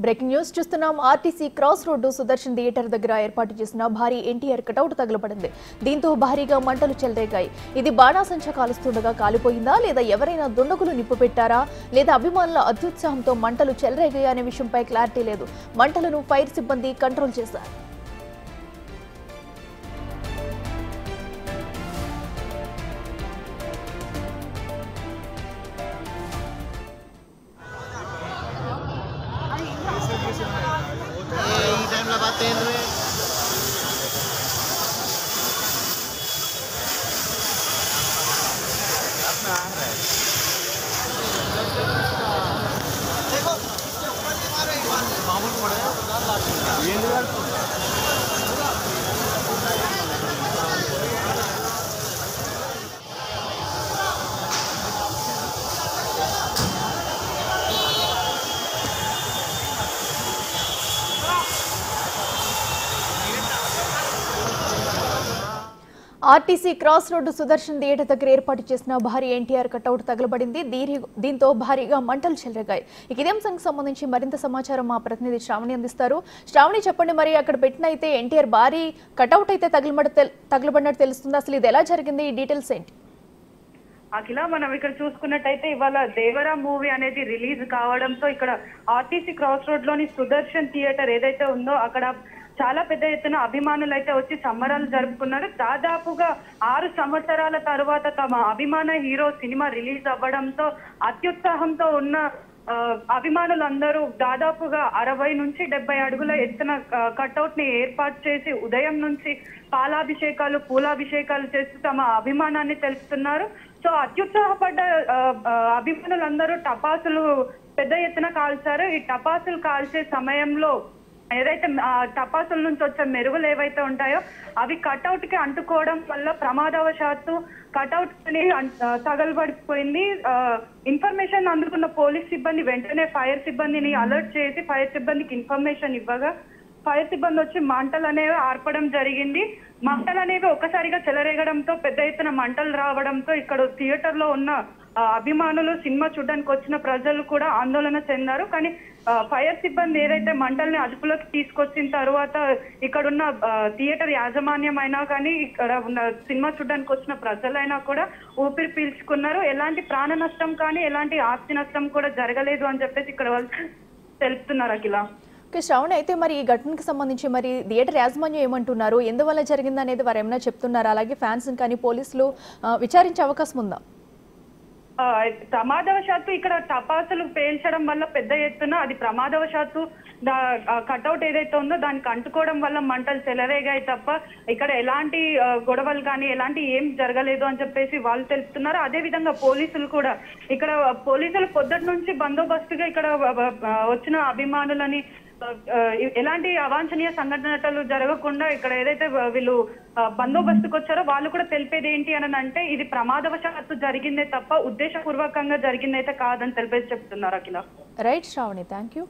Breaking news చూస్తున్నాం. RTC cross road Sudarshan theatre దగ్గర ఏర్పాటు చేసిన భారీ ఎన్టీఆర్ కటౌట్ తగలబడింది. దీంతో భారీగా మంటలు చెలరేగాయి. ఇది బాణాసంచా కాలుస్తుండగా కాలిపోయిందా లేదా ఎవరైనా దుండగులు నిప్పు పెట్టారా లేదా అభిమానుల అత్యుత్సాహంతో మంటలు చెలరేగాయా అనే విషయంపై క్లారిటీ లేదు. మంటలను ఫైర్ సిబ్బంది కంట్రోల్ చేశారు. RTC cross road Sudarshan theatre దగ్గర ఏర్పాటు చేసిన భారీ ఎన్టీఆర్ కటౌట్ తగలబడింది. దీంతో భారీగా మంటలు చెలరేగాయి. ఇదే అంశానికి సంబంధించి మరింత సమాచారం మా ప్రతినిధి శ్రావణి అందిస్తారు. శ్రావణి, చెప్పండి, మరి అక్కడ పెట్టిన అయితే ఎన్టీఆర్ భారీ కటౌట్ అయితే తగలబడినట్టు తెలుస్తుంది. అసలు ఇది ఎలా జరిగింది? ఈ డీటెయిల్స్ ఏంటి? అఖిల, మనం ఇక్కడ చూసుకున్నట్టయితే ఇవాళ దేవరా మూవీ అనేది రిలీజ్ కావడంతో ఇక్కడ ఆర్టీసీ క్రాస్ రోడ్ లోని సుదర్శన్ థియేటర్ ఏదైతే ఉందో అక్కడ చాలా పెద్ద ఎత్తున అభిమానులు అయితే వచ్చి సంబరాలు జరుపుకున్నారు. దాదాపుగా 6 సంవత్సరాల తర్వాత తమ అభిమాన హీరో సినిమా రిలీజ్ అవ్వడంతో అత్యుత్సాహంతో ఉన్న అభిమానులందరూ దాదాపుగా 60 నుంచి 70 అడుగుల ఎత్తున కట్అవుట్ ని ఏర్పాటు చేసి ఉదయం నుంచి పాలాభిషేకాలు పూలాభిషేకాలు చేస్తూ తమ అభిమానాన్ని తెలుపుతున్నారు. సో అత్యుత్సాహపడ్డ అభిమానులందరూ టపాసులు పెద్ద ఎత్తున కాల్చారు. ఈ టపాసులు కాల్చే సమయంలో ఏదైతే టపాసుల నుంచి వచ్చే మెరుగులు ఏవైతే ఉంటాయో అవి కట్అవుట్ కి అంటుకోవడం వల్ల ప్రమాదవశాత్తు కట్అవుట్ ని తగలబడిపోయింది. ఇన్ఫర్మేషన్ అందుకున్న పోలీస్ సిబ్బంది వెంటనే ఫైర్ సిబ్బందిని అలర్ట్ చేసి ఫైర్ సిబ్బందికి ఇన్ఫర్మేషన్ ఇవ్వగా ఫైర్ సిబ్బంది వచ్చి మంటలు అనేవి ఆర్పడం జరిగింది. మంటలు అనేవి ఒక్కసారిగా చెలరేగడంతో పెద్ద ఎత్తున మంటలు రావడంతో ఇక్కడ థియేటర్ లో ఉన్న అభిమానులు, సినిమా చూడడానికి వచ్చిన ప్రజలు కూడా ఆందోళన చెందారు. కానీ ఫైర్ సిబ్బంది ఏదైతే మంటల్ని అదుపులోకి తీసుకొచ్చిన తర్వాత ఇక్కడున్న థియేటర్ యాజమాన్యం అయినా కానీ ఇక్కడ ఉన్న సినిమా చూడడానికి వచ్చిన ప్రజలైనా కూడా ఊపిరి పీల్చుకున్నారు. ఎలాంటి ప్రాణ నష్టం కానీ ఎలాంటి ఆస్తి నష్టం కూడా జరగలేదు అని చెప్పేసి ఇక్కడ వాళ్ళు తెలుపుతున్నారు. అఖిల, శ్రావణి, అయితే మరి ఈ ఘటనకు సంబంధించి మరి థియేటర్ యాజమాన్యం ఏమంటున్నారు? ఎందువల్ల జరిగింది అనేది వారు ఏమైనా చెప్తున్నారా? అలాగే ఫ్యాన్స్ కానీ పోలీసులు విచారించే అవకాశం ఉందా? ప్రమాదవశాత్తు ఇక్కడ టపాసులు పేల్చడం వల్ల పెద్ద ఎత్తున అది ప్రమాదవశాత్తు కట్అవుట్ ఏదైతే ఉందో దానికి అంటుకోవడం వల్ల మంటలు చెలరేగాయి తప్ప ఇక్కడ ఎలాంటి గొడవలు కానీ ఎలాంటి ఏం జరగలేదు అని చెప్పేసి వాళ్ళు తెలుపుతున్నారు. అదే విధంగా పోలీసులు కూడా ఇక్కడ పోలీసులు పొద్దుటి నుంచి బందోబస్తుగా ఇక్కడ వచ్చిన అభిమానులని ఎలాంటి అవాంఛనీయ సంఘటనలు జరగకుండా ఇక్కడ ఏదైతే వీళ్ళు బందోబస్తుకు వచ్చారో వాళ్ళు కూడా తెలిపేది ఏంటి అని అంటే ఇది ప్రమాదవశాత్తు జరిగిందే తప్ప ఉద్దేశపూర్వకంగా జరిగిందైతే కాదని తెలిపేసి చెప్తున్నారు. అఖిల, రైట్ శ్రావణి, థ్యాంక్ యూ.